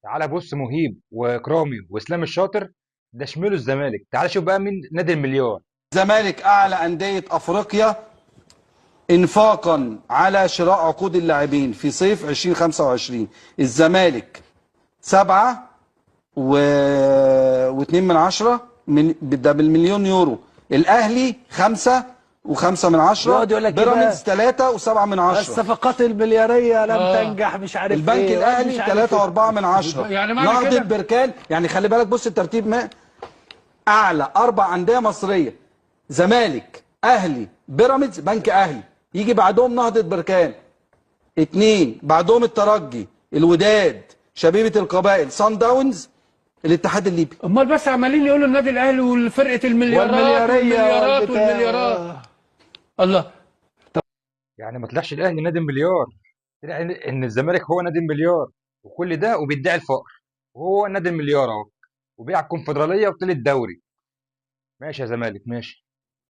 تعالى بص، مهيب واكرامي واسلام الشاطر ده شملوا الزمالك. تعالى شوف بقى مين نادي المليار. الزمالك اعلى انديه افريقيا انفاقا على شراء عقود اللاعبين في صيف 2025. الزمالك 7 واتنين من عشرة ده بالمليون يورو. الاهلي 5 و5 من عشرة. يقعد يقول لك ايه بيراميدز بقى؟ 3 و7 من عشرة. الصفقات الملياريه لم تنجح، مش عارف البنك ايه واد مش الاهلي عارف 3 ايه. و4 من عشرة. يعني معنى نهضة كده بركان، يعني خلي بالك بص الترتيب ما اعلى 4 انديه مصريه: زمالك، اهلي، بيراميدز، بنك اهلي. يجي بعدهم نهضة بركان 2، بعدهم الترجي، الوداد، شبيبة القبائل، صن داونز، الاتحاد الليبي. امال بس عمالين يقولوا النادي الاهلي والفرقه المليارات والملياريه والمليارات والمليارات. والبتاع. الله. يعني ما طلعش الاهلي نادي المليار، طلع ان الزمالك هو نادي المليار، وكل ده وبيدعي الفقر، وهو نادي المليار اهو، وبيلعب الكونفدراليه وطول الدوري. ماشي يا زمالك، ماشي.